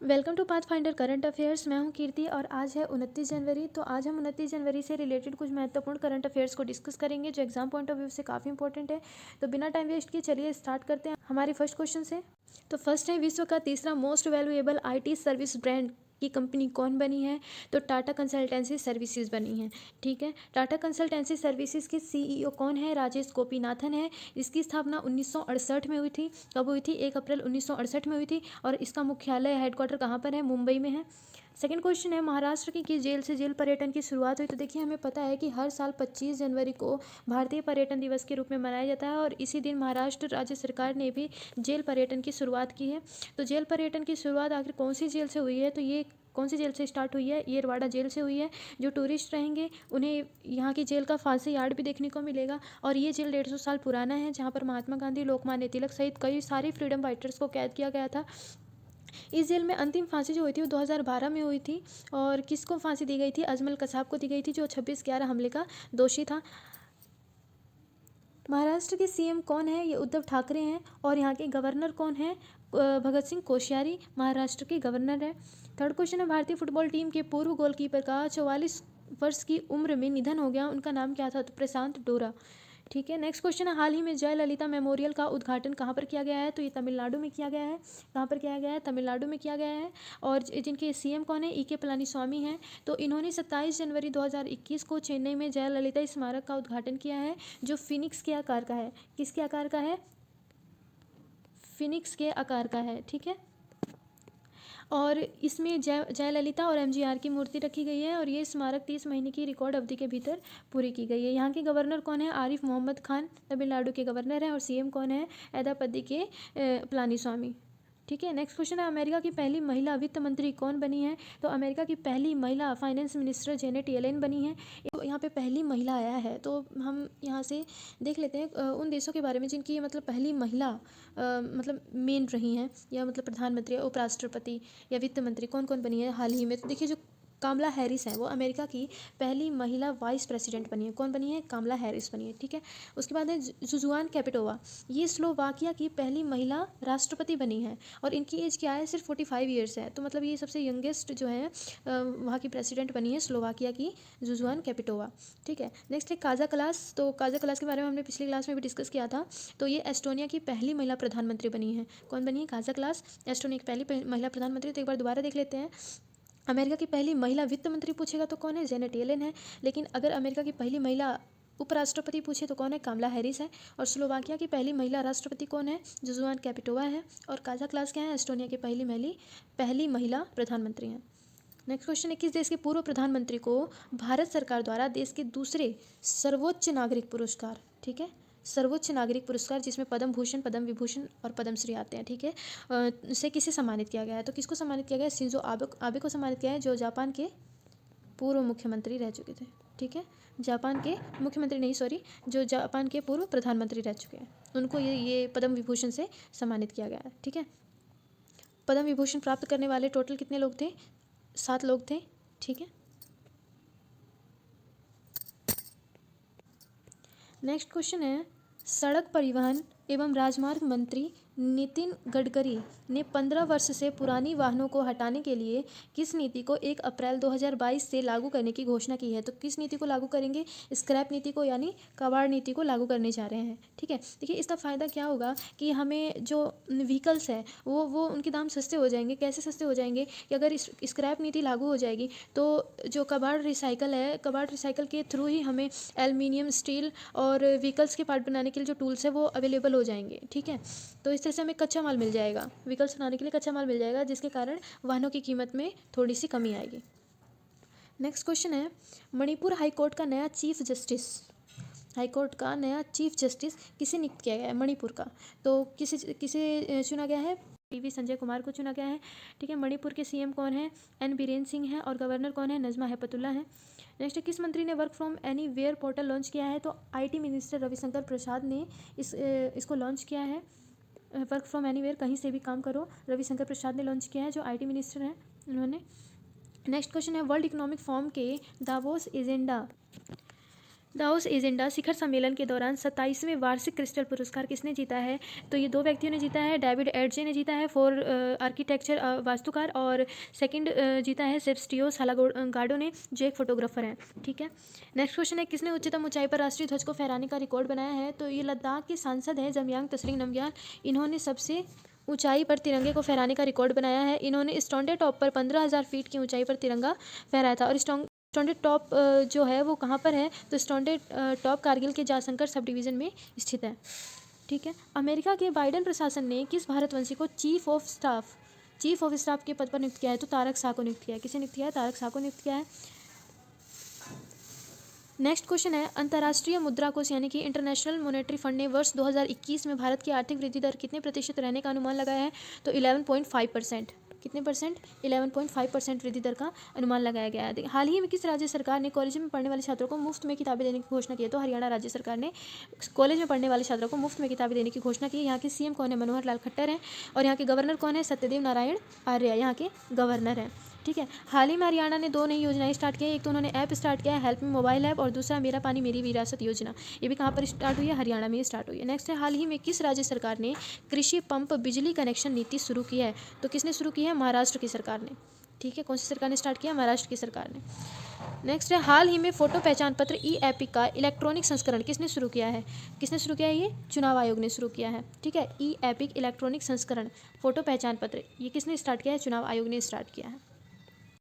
Welcome to Path Finder current affairs. मैं हूं कीर्ति और आज है 29 जनवरी। तो आज हम 29 जनवरी से रिलेटेड कुछ महत्वपूर्ण करंट अफेयर्स को डिस्कस करेंगे जो एग्जाम पॉइंट ऑफ व्यू से काफ़ी इंपॉर्टेंट है। तो बिना टाइम वेस्ट किए चलिए स्टार्ट करते हैं हमारे फर्स्ट क्वेश्चन से। तो फर्स्ट है, विश्व का तीसरा most valuable IT service brand की कंपनी कौन बनी है? तो टाटा कंसल्टेंसी सर्विसेज बनी है। ठीक है, टाटा कंसल्टेंसी सर्विसेज के सीईओ कौन है? राजेश गोपीनाथन है। इसकी स्थापना 1968 में हुई थी। कब हुई थी? 1 अप्रैल 1968 में हुई थी। और इसका मुख्यालय हेडक्वार्टर कहाँ पर है? मुंबई में है। सेकंड क्वेश्चन है, महाराष्ट्र की किस जेल से जेल पर्यटन की शुरुआत हुई? तो देखिए, हमें पता है कि हर साल 25 जनवरी को भारतीय पर्यटन दिवस के रूप में मनाया जाता है और इसी दिन महाराष्ट्र राज्य सरकार ने भी जेल पर्यटन की शुरुआत की है। तो जेल पर्यटन की शुरुआत आखिर कौन सी जेल से हुई है? तो ये कौन सी जेल से स्टार्ट हुई है? ये रवाड़ा जेल से हुई है। जो टूरिस्ट रहेंगे उन्हें यहाँ की जेल का फांसी यार्ड भी देखने को मिलेगा। और ये जेल 150 साल पुराना है, जहाँ पर महात्मा गांधी, लोकमान्य तिलक सहित कई सारे फ्रीडम फाइटर्स को कैद किया गया था। इस जेल में अंतिम फांसी जो हुई थी वो 2012 में हुई थी। और किसको फांसी दी गई थी? अजमल कसाब को दी गई थी, जो 26/11 हमले का दोषी था। महाराष्ट्र के सीएम कौन है? ये उद्धव ठाकरे हैं। और यहाँ के गवर्नर कौन है? भगत सिंह कोश्यारी महाराष्ट्र के गवर्नर है। थर्ड क्वेश्चन है, भारतीय फुटबॉल टीम के पूर्व गोलकीपर का 44 वर्ष की उम्र में निधन हो गया, उनका नाम क्या था? तो प्रशांत डोरा। ठीक है, नेक्स्ट क्वेश्चन है, हाल ही में जयललिता मेमोरियल का उद्घाटन कहाँ पर किया गया है? तो ये तमिलनाडु में किया गया है। कहाँ पर किया गया है? तमिलनाडु में किया गया है। और जिनके सीएम कौन है? ईके पलानीस्वामी हैं। तो इन्होंने 27 जनवरी 2021 को चेन्नई में जयललिता स्मारक का उद्घाटन किया है, जो फिनिक्स के आकार का है। किसके आकार का है? फिनिक्स के आकार का है। ठीक है, और इसमें जयललिता और एमजीआर की मूर्ति रखी गई है और ये स्मारक 30 महीने की रिकॉर्ड अवधि के भीतर पूरी की गई है। यहाँ के गवर्नर कौन है? आरिफ मोहम्मद खान तमिलनाडु के गवर्नर हैं। और सीएम कौन है? एदापदी के पलानीस्वामी। ठीक है, नेक्स्ट क्वेश्चन है, अमेरिका की पहली महिला वित्त मंत्री कौन बनी है? तो अमेरिका की पहली महिला फाइनेंस मिनिस्टर जेनेट येलेन बनी है। यहाँ पे पहली महिला आया है, तो हम यहाँ से देख लेते हैं उन देशों के बारे में जिनकी मतलब पहली महिला मतलब मेन रही हैं, या मतलब प्रधानमंत्री, उपराष्ट्रपति या वित्त मंत्री कौन कौन बनी है हाल ही में। तो देखिए, जो कामला हैरिस है वो अमेरिका की पहली महिला वाइस प्रेसिडेंट बनी है। कौन बनी है? कामला हैरिस बनी है। ठीक है, उसके बाद है जुजुआन कैपिटोवा, ये स्लोवाकिया की पहली महिला राष्ट्रपति बनी है और इनकी एज क्या है? सिर्फ 45 ईयर्स है। तो मतलब ये सबसे यंगेस्ट जो है वहाँ की प्रेसिडेंट बनी है, स्लोवाकिया की जुजुआन कैपिटोवा। ठीक है, नेक्स्ट है काजा क्लास। तो काजा क्लास के बारे में हमने पिछली क्लास में भी डिस्कस किया था। तो ये एस्टोनिया की पहली महिला प्रधानमंत्री बनी है। कौन बनी है? काजा क्लास, एस्टोनिया की पहली महिला प्रधानमंत्री। तो एक बार दोबारा देख लेते हैं। अमेरिका की पहली महिला वित्त मंत्री पूछेगा तो कौन है? जेनेट येलेन है। लेकिन अगर अमेरिका की पहली महिला उपराष्ट्रपति पूछे तो कौन है? कामला हैरिस है। और स्लोवाकिया की पहली महिला राष्ट्रपति कौन है? जुजुआन कैपिटोवा है। और काजा क्लास क्या है? एस्टोनिया की पहली महिला प्रधानमंत्री हैं। नेक्स्ट क्वेश्चन है, किस देश के पूर्व प्रधानमंत्री को भारत सरकार द्वारा देश के दूसरे सर्वोच्च नागरिक पुरस्कार, ठीक है, सर्वोच्च नागरिक पुरस्कार जिसमें पद्म भूषण, पद्म विभूषण और पद्मश्री आते हैं, ठीक है, से किसे सम्मानित किया गया है? तो किसको सम्मानित किया गया है? शिंजो आबे को सम्मानित किया है, जो जापान के पूर्व मुख्यमंत्री रह चुके थे। ठीक है, जापान के मुख्यमंत्री नहीं, सॉरी, जो जापान के पूर्व प्रधानमंत्री रह चुके हैं उनको ये पद्म विभूषण से सम्मानित किया गया है। ठीक है, पद्म विभूषण प्राप्त करने वाले टोटल कितने लोग थे? 7 लोग थे। ठीक है, नेक्स्ट क्वेश्चन है, सड़क परिवहन एवं राजमार्ग मंत्री नितिन गडकरी ने 15 वर्ष से पुरानी वाहनों को हटाने के लिए किस नीति को 1 अप्रैल 2022 से लागू करने की घोषणा की है? तो किस नीति को लागू करेंगे? स्क्रैप नीति को, यानी कबाड़ नीति को लागू करने जा रहे हैं। ठीक है, देखिए इसका फ़ायदा क्या होगा कि हमें जो व्हीकल्स है वो उनके दाम सस्ते हो जाएंगे। कैसे सस्ते हो जाएंगे? कि अगर स्क्रैप नीति लागू हो जाएगी तो जो कबाड़ रिसाइकल है, कबाड़ रिसाइकल के थ्रू ही हमें एल्युमिनियम, स्टील और व्हीकल्स के पार्ट बनाने के लिए जो टूल्स है वो अवेलेबल हो जाएंगे। ठीक है, तो इस तरह से हमें कच्चा माल मिल जाएगा, व्हीकल्स बनाने के लिए कच्चा माल मिल जाएगा, जिसके कारण वाहनों की कीमत में थोड़ी सी कमी आएगी। नेक्स्ट क्वेश्चन है, मणिपुर हाईकोर्ट का नया चीफ जस्टिस, हाईकोर्ट का नया चीफ जस्टिस किसे नियुक्त किया गया है? मणिपुर का। तो किसे चुना गया है? PV संजय कुमार को चुना गया है। ठीक है, मणिपुर के सीएम कौन है? N बीरेन सिंह है। और गवर्नर कौन है? नजमा हेपतुल्ला है। नेक्स्ट, किस मंत्री ने work from anywhere portal launch किया है? तो IT मिनिस्टर रविशंकर प्रसाद ने इसको लॉन्च किया है। वर्क फ्रॉम एनीवेयर, कहीं से भी काम करो, रविशंकर प्रसाद ने लॉन्च किया है, जो IT मिनिस्टर हैं उन्होंने। नेक्स्ट क्वेश्चन है, वर्ल्ड इकोनॉमिक फोरम के दावोस एजेंडा दाओस एजेंडा शिखर सम्मेलन के दौरान 27वें वार्षिक क्रिस्टल पुरस्कार किसने जीता है? तो ये 2 व्यक्तियों ने जीता है। डेविड एडजे ने जीता है फॉर आर्किटेक्चर, वास्तुकार, और सेकंड जीता है सेबस्टियोस हालागार्डो ने, जो एक फोटोग्राफर हैं। ठीक है, नेक्स्ट क्वेश्चन है, किसने उच्चतम ऊंचाई पर राष्ट्रीय ध्वज को फहराने का रिकॉर्ड बनाया है? तो ये लद्दाख के सांसद हैं जमयांग तसरिंग नमग्याल। इन्होंने सबसे ऊंचाई पर तिरंगे को फहराने का रिकॉर्ड बनाया है। इन्होंने स्टोंडे टॉप पर 15,000 फीट की ऊंचाई पर तिरंगा फहराया था। और स्टोंडे टॉप जो है वो कहाँ पर है? तो स्टोंडे टॉप कारगिल के जासंकर सब डिवीज़न में स्थित है। ठीक है, अमेरिका के बाइडेन प्रशासन ने किस भारतवंशी को चीफ ऑफ स्टाफ के पद पर नियुक्त किया है? तो तारक शाह को नियुक्त किया है। किसे नियुक्त किया है? तारक शाह को नियुक्त किया है। नेक्स्ट क्वेश्चन है, अंतर्राष्ट्रीय मुद्रा कोष यानी कि इंटरनेशनल मॉनेटरी फंड ने वर्ष 2021 में भारत की आर्थिक वृद्धि दर कितने प्रतिशत रहने का अनुमान लगाया है? तो 11.5%। कितने परसेंट? 11.5% वृद्धि दर का अनुमान लगाया गया है। हाल ही में किस राज्य सरकार ने कॉलेज में पढ़ने वाले छात्रों को मुफ्त में किताबें देने की घोषणा की है? तो हरियाणा राज्य सरकार ने कॉलेज में पढ़ने वाले छात्रों को मुफ्त में किताबें देने की घोषणा की है। यहाँ के सीएम कौन है? मनोहर लाल खट्टर हैं। और यहाँ के गवर्नर कौन है? सत्यदेव नारायण आर्य यहाँ के गवर्नर हैं। ठीक है, हाल ही में हरियाणा ने 2 नई योजनाएं स्टार्ट की है। एक तो उन्होंने ऐप स्टार्ट किया है हेल्प मी मोबाइल ऐप, और दूसरा मेरा पानी मेरी विरासत योजना। ये भी कहाँ पर स्टार्ट हुई है? हरियाणा में स्टार्ट हुई है। नेक्स्ट है, हाल ही में किस राज्य सरकार ने कृषि पंप बिजली कनेक्शन नीति शुरू की है? तो किसने शुरू की है? महाराष्ट्र की सरकार ने। ठीक है, कौन सी सरकार ने स्टार्ट किया? महाराष्ट्र की सरकार ने। नेक्स्ट है, हाल ही में फोटो पहचान पत्र ई एपिक का इलेक्ट्रॉनिक संस्करण किसने शुरू किया है? किसने शुरू किया है? ये चुनाव आयोग ने शुरू किया है। ठीक है, ई एपिक इलेक्ट्रॉनिक संस्करण फोटो पहचान पत्र, ये किसने स्टार्ट किया है? चुनाव आयोग ने स्टार्ट किया है।